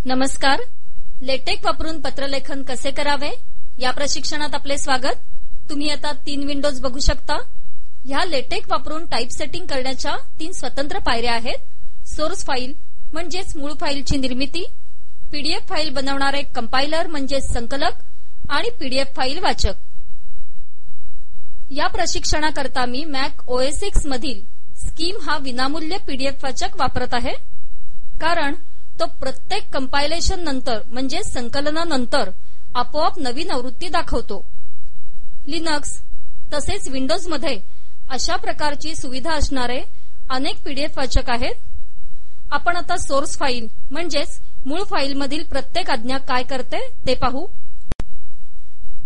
नमस्कार. लेटेक वापरून पत्रलेखन कसे करावे या प्रशिक्षणात आपले स्वागत. तुम्ही आता 3 विंडोज बघू शकता. ह्या लेटेक वापरून टाइपसेटिंग करण्याच्या 3 स्वतंत्र पायऱ्या आहेत. सोर्स फाईल म्हणजेच मूळ फाईलची निर्मिती, पीडीएफ फाईल बनवणारे कंपाइलर म्हणजेच संकलक आणि पीडीएफ फाईल वाचक. या प्रशिक्षणाकरता मी मॅक ओएस एक्स मधील स्कीम हा विनामूल्य पीडीएफ वाचक वापरत आहे, कारण तो प्रत्येक कंपायलेशन नंतर म्हणजे संकलनानंतर आपोआप नवीन आवृत्ती दाखवतो. लिनक्स तसेच विंडोज मध्ये अशा प्रकारची सुविधा असणारे अनेक पीडीएफ वाचक आहेत. आपण आता सोर्स फाईल म्हणजेच मूळ फाईलमधील प्रत्येक आज्ञा काय करते ते पाहू.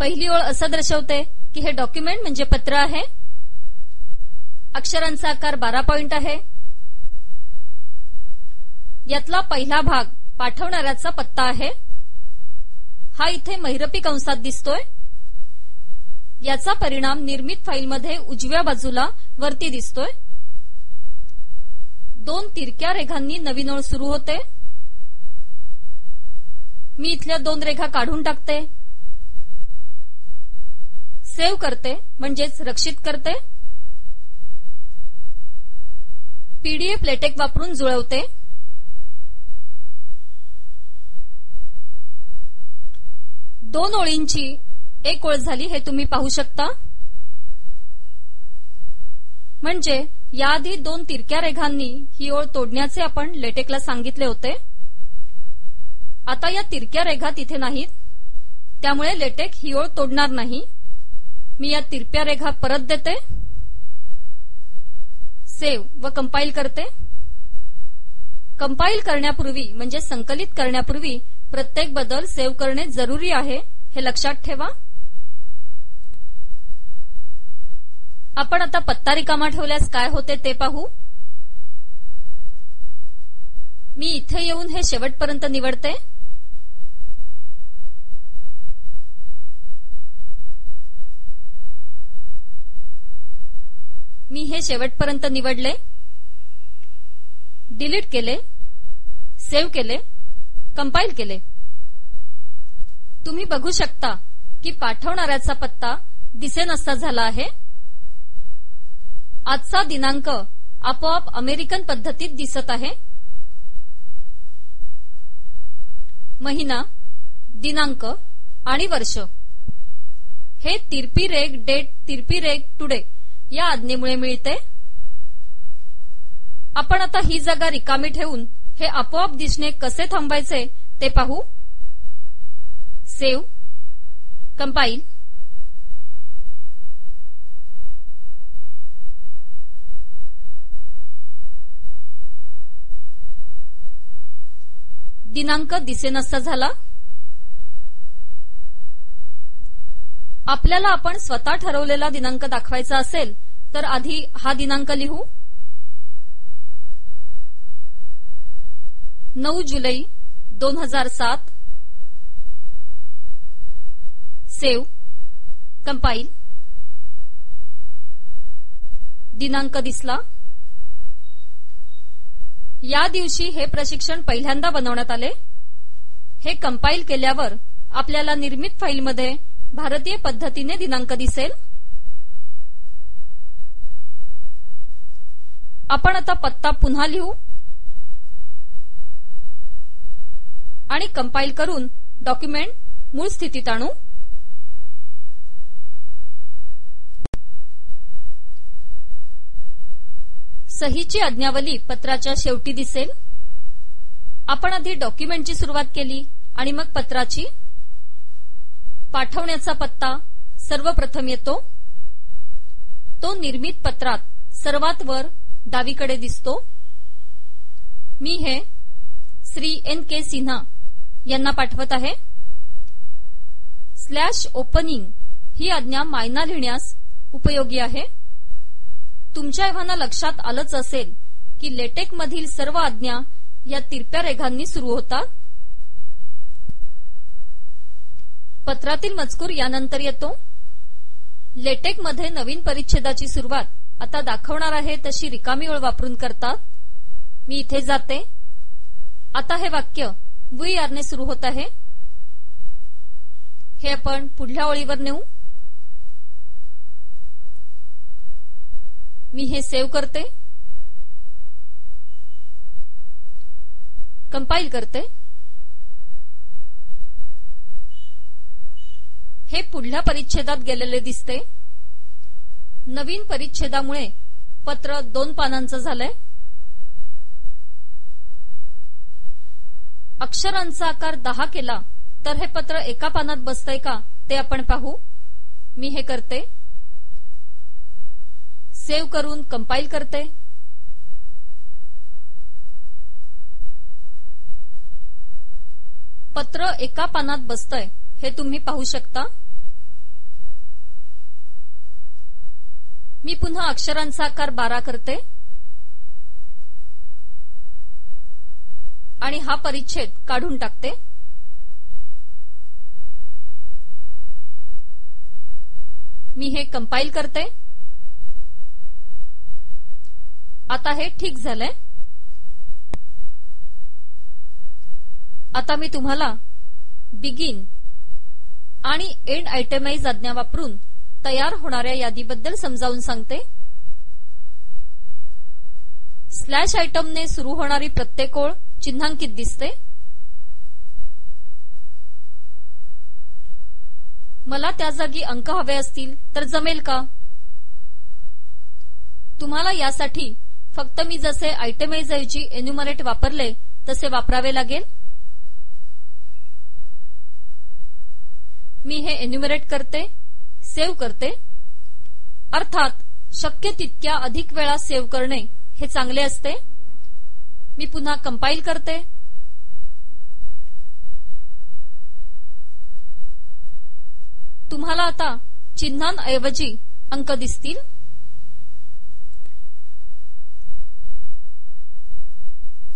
पहिली ओळ असं दर्शवते की हे डॉक्युमेंट म्हणजे पत्र आहे. अक्षरांचा आकार 12 पॉइंट आहे. यातला पहिला भाग पाठवणाऱ्याचा पत्ता आहे. हा इथे महिरपी कंसात दिसतोय. याचा परिणाम निर्मित फाईलमध्ये उजव्या बाजूला वरती दिसतोय. 2 तिरक्या रेघांनी नवीन ओळ सुरू होते. मी इथल्या 2 रेघा काढून टाकते. सेव्ह करते म्हणजेच रक्षित करते. पीडीएफ लेटेक वापरून जुळवते. दोन ओळींची एक ओळ झाली हे तुम्ही पाहू शकता. म्हणजे याआधी 2 तिरक्या रेघांनी ही ओळ तोडण्याचे आपण लेटेकला सांगितले होते. आता या तिरक्या रेघा तिथे नाहीत, त्यामुळे लेटेक ही ओळ तोडणार नाही. मी या तिरप्या रेघा परत देते, सेव्ह व कंपाइल करते. कंपाइल करण्यापूर्वी म्हणजे संकलित करण्यापूर्वी प्रत्येक बदल सेव्ह करणे जरुरी आहे हे लक्षात ठेवा. आपण आता पत्ता रिकामा ठेवल्यास काय होते ते पाहू. मी इथे येऊन हे शेवटपर्यंत निवडते. मी हे शेवटपर्यंत निवडले, डिलीट केले, सेव्ह केले, कंपाइल केले. तुम्ही बघू शकता की पाठवणाऱ्याचा पत्ता दिसेनासा झाला आहे. आजचा दिनांक आपोआप अमेरिकन पद्धतीत दिसत आहे. महिना, दिनांक आणि वर्ष हे तिरपी रेघ डेट तिरपी रेघ टुडे या आज्ञेमुळे मिळते. आपण आता ही जागा रिकामी ठेवून हे आपोआप दिसणे कसे थांबायचे ते पाहू. Save, compile. दिनांक दिसेनासा झाला. आपल्याला आपण स्वतः ठरवलेला दिनांक दाखवायचा असेल तर आधी हा दिनांक लिहू. 9 जुलै 2007. Save, compile. दिनांक दिसला. या दिवशी हे प्रशिक्षण पहिल्यांदा बनवण्यात आले. हे कंपाइल केल्यावर आपल्याला निर्मित फाईलमध्ये भारतीय पद्धतीने दिनांक दिसेल. आपण आता पत्ता पुन्हा लिहू आणि कंपाइल करून डॉक्युमेंट मूळ स्थितीत आणू. सहीची आज्ञावली पत्राच्या शेवटी दिसेल. आपण आधी डॉक्युमेंटची सुरुवात केली आणि मग पत्राची. पाठवण्याचा पत्ता सर्वप्रथम येतो. तो निर्मित पत्रात सर्वात वर डावीकडे दिसतो. मी हे श्री NK सिन्हा यांना पाठवत आहे. /ओपनिंग ही आज्ञा मायना लिहिण्यास उपयोगी आहे. तुमच्या एव्हाना लक्षात आलंच असेल की लेटेक मधील सर्व आज्ञा या तिरप्या रेघांनी सुरू होतात. पत्रातील मजकूर यानंतर येतो. लेटेक मध्ये नवीन परिच्छेदाची सुरुवात आता दाखवणार आहे तशी रिकामी ओळ वापरून करतात. मी इथे जाते. आता हे वाक्य वी आर ने सुरू होत आहे। हे आपण पुढल्या ओळीवर नेऊ। मी हे सेव्ह करते, कंपाइल करते। हे पुढल्या परिच्छेदात गेलेले दिसते। नवीन परिच्छेदामुळे पत्र 2 पानांचं झालंय। अक्षरांचा आकार 10 केला तर हे पत्र एका पानात बसतंय का ते आपण पाहू। मी हे करते, सेव्ह करून कंपाइल करते। पत्र एका पानात बसतंय हे तुम्ही पाहू शकता। मी पुन्हा अक्षरांचा आकार 12 करते आणि हा परिच्छेद काढून टाकते। मी हे कंपाइल करते। आता हे ठीक झालंय। आता मी तुम्हाला बिगिन आणि एंड आयटेमाइज आज्ञा वापरून तयार होणाऱ्या यादीबद्दल समजावून सांगते। स्लॅश आयटमने सुरू होणारी प्रत्येक ओळ चिन्हांकित दिसते। मला त्या जागी अंक हवे असतील तर जमेल का? तुम्हाला यासाठी फक्त मी जसे आयटेमाइज ऐवजी एन्युमरेट वापरले तसे वापरावे लागेल। मी हे एन्युमरेट करते, सेव्ह करते। अर्थात शक्य तितक्या अधिक वेळा सेव्ह करणे हे चांगले असते। मी पुन्हा कंपाइल करते। तुम्हाला आता चिन्हांऐवजी अंक दिसतील।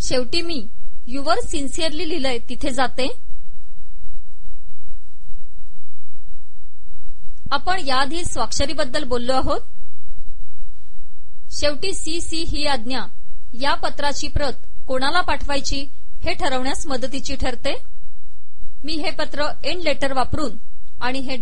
शेवटी मी युवर सिन्सिअरली लिहिलंय तिथे जाते। आपण याआधी स्वाक्षरीबद्दल बोललो आहोत। शेवटी सीसी ही आज्ञा या पत्राची प्रत कोणाला पाठवायची हे ठरवण्यास मदतीची ठरते। मी हे पत्र एंड लेटर वापरून आणि हे